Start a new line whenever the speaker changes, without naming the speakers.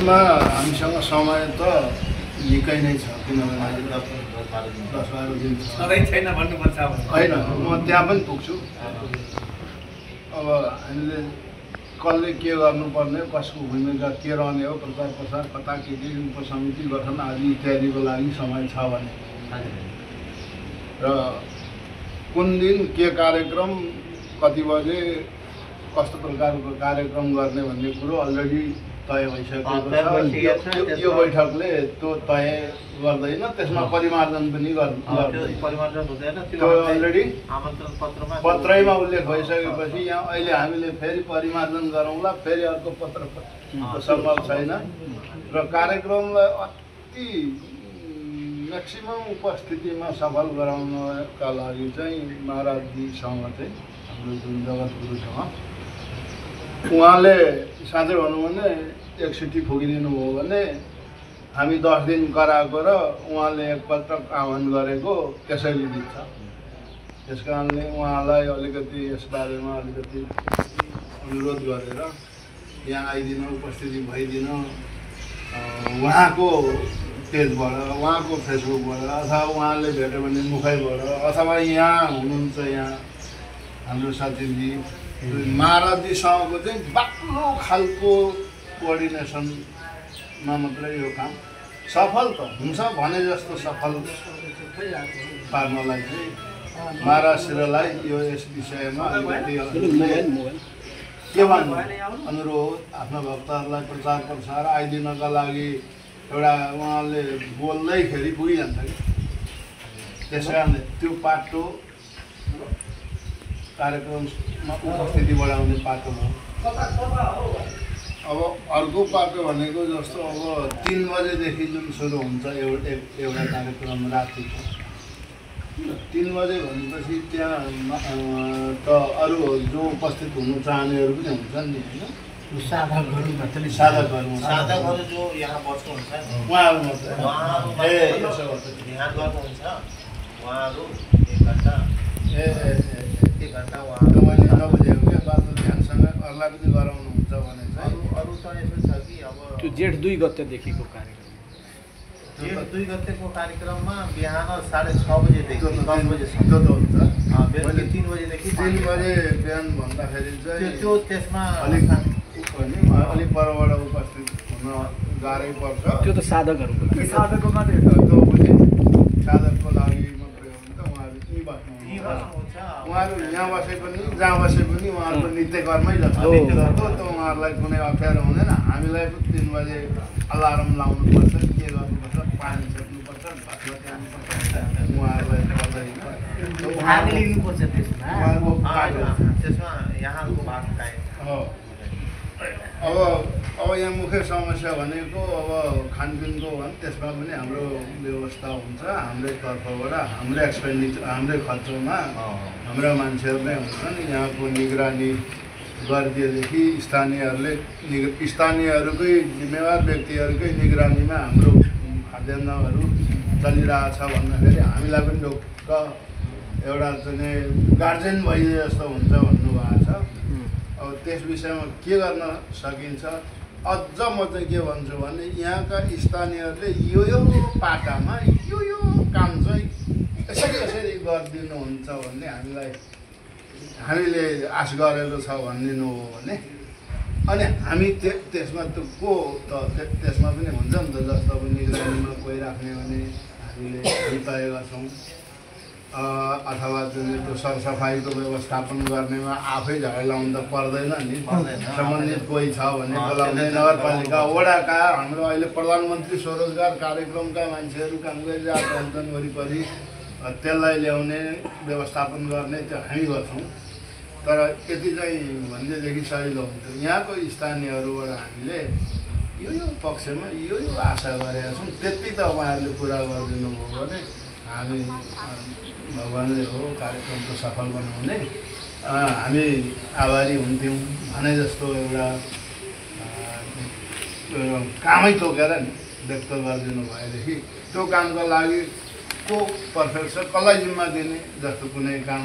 यसमा हामीसँग समय त निकै नै छ, किनभने 10-12 दिन
छैन भन्नुपर्छ।
होइन, म त्यहाँ पनि पुग्छु। अब हामीले कसले के गर्नुपर्ने, कसको भूमिका के रहने हो, प्रचार प्रसार कता के उपसमिति गठन आदि इत्यादिको लागि समय छ भने र कुन दिन के कार्यक्रम, कति बजे, कस्तो प्रकारको कार्यक्रम गर्ने भन्ने कुरो अलरेडी तय भइसकेको छ। यो बैठकले त्यो तय गर्दैन, त्यसमा परिमार्जन पनि गर्दैन। त्यो अलरेडी पत्रैमा उल्लेख भइसकेपछि यहाँ अहिले हामीले फेरि परिमार्जन गरौँला, फेरि अर्को पत्र सम्भव छैन। र कार्यक्रमलाई अति म्याक्सिमम उपस्थितिमा सफल गराउनका लागि चाहिँ महाराजजीसँग चाहिँ हाम्रो जुन जगतगुरुसँग उहाँले साँच्चै भनौँ भने एकचोटि फुकिदिनु भयो भने हामी 10 दिन कराएको र उहाँले एकपटक आह्वान गरेको त्यसैले दिन्छ। त्यस कारणले उहाँलाई अलिकति यसबारेमा अलिकति अनुरोध गरेर यहाँ आइदिन, उपस्थिति भइदिन, उहाँको पेजबाट, उहाँको फेसबुकबाट अथवा उहाँले भेट्यो भने मुखैबाट अथवा यहाँ हुनुहुन्छ यहाँ हाम्रो सचिवजी महाराजजीसँगको चाहिँ बाक्लो खालको कोअर्डिनेसनमा मात्रै यो काम सफल त हुन्छ भने जस्तो सफल पार्नलाई चाहिँ महाराजलाई यो यस विषयमा के भन्नु अनुरोध आफ्ना भक्तहरूलाई प्रचार प्रसार आइदिनका लागि एउटा उहाँले बोल्दैखेरि पुगिजान्छ कि। त्यस कारणले त्यो पाटो कार्यक्रममा उपस्थिति बढाउने पाटो हो। अब अर्को पाटो भनेको जस्तो अब 3 बजेदेखि जुन सुरु हुन्छ एउटा कार्यक्रम रातिको 3 बजे भनेपछि त्यहाँ त अरू जो उपस्थित हुनु चाहनेहरू पनि हुन्छन् नि होइन।
साधकहरू जो यहाँ बस्नुहुन्छ
उहाँहरू मात्रै
ध्यान गर्नुहुन्छ, उहाँहरू 1 घन्टा
मैले नबुझेको क्या बात ध्यानसँग अरूलाई पनि गराउनुहुन्छ भने चाहिँ
अरू त यसो छ कि अब
त्यो जेठ 2 गतेदेखिको कार्यक्रम,
जेठ 2 गतेको कार्यक्रममा बिहान 6:30 बजेदेखि 10 बजेसम्म
त्यो त हुन्छ।
बेलुकी 3 बजेदेखि
3 बजे बिहान भन्दाखेरि चाहिँ
त्यो त्यसमा
अलिक परबाट उपस्थित हुन गाह्रै पर्छ।
त्यो त साधकहरूको लागि,
साधकको मात्रै हो त्यो पनि, साधकको लागि मात्रै हो नि त। उहाँहरू यहीँ बस्नुहुन्छ, उहाँहरू यहाँ बसे पनि जहाँ बसे पनि उहाँहरूको नित्य कर्मै जस्तो त उहाँहरूलाई कुनै अप्ठ्यारो हुँदैन। हामीलाई 3 बजे अलार्म लाउनुपर्छ, के गर्नुपर्छ, पानी सेक्नुपर्छ, भातमा त्याग्नुपर्छ, उहाँहरूलाई पर्दैन।
भाग लिनुपर्छ त्यसमा यहाँको भाग
हो। अब यहाँ मुख्य समस्या भनेको अब खानपिनको हो भने त्यसमा पनि हाम्रो व्यवस्था हुन्छ। हाम्रै तर्फबाट हाम्रै एक्सपेन्डिचर, हाम्रै खर्चमा हाम्रा मान्छेहरू नै हुन्छन्। यहाँको निगरानी गरिदिएदेखि स्थानीयहरूकै जिम्मेवार व्यक्तिहरूकै निगरानीमा हाम्रो खाद्यान्नहरू चलिरहेछ भन्दाखेरि हामीलाई पनि ढुक्क एउटा चाहिँ गार्जेन भइदिए जस्तो हुन्छ भन्नुभएको छ। अब त्यस विषयमा के गर्न सकिन्छ, अझ म चाहिँ के भन्छु भने यहाँका स्थानीयहरूले यो पाटामा यो काम चाहिँ यसरी गरिदिनुहुन्छ भन्ने हामीले आश गरेको छ भनिदिनु हो भने अनि हामी त्यसमा त को त त्यसमा पनि हुन्छ नि त। जस्तो अब निगरानीमा कोही राख्ने भने हामीले तय गर्छौँ, अथवा त्यो सरसफाइको व्यवस्थापन गर्नेमा आफै झगडा लाउनु त पर्दैन नि। सम्बन्धित कोही छ भने बोलाउने नगरपालिका वडाका हाम्रो अहिले प्रधानमन्त्री स्वरोजगार कार्यक्रमका मान्छेहरू काम गरिरहेका हुन्छन् वरिपरि, त्यसलाई ल्याउने व्यवस्थापन गर्ने त्यो हामी गर्छौँ। तर यति चाहिँ भन्दैदेखि सजिलो हुन्छ। यहाँको स्थानीयहरूबाट हामीले यो पक्षमा यो आशा गरेका छौँ, त्यति त उहाँहरूले पुरा गरिदिनु भयो भने हामी भगवान्ले हो कार्यक्रमको सफल बनाउने हामी आभारी हुन्थ्यौँ भने जस्तो एउटा कामै तोकेर नि व्यक्त गरिदिनु भएदेखि त्यो कामको लागि को पर्फेक्ट छ, कसलाई जिम्मा दिने जस्तो कुनै काम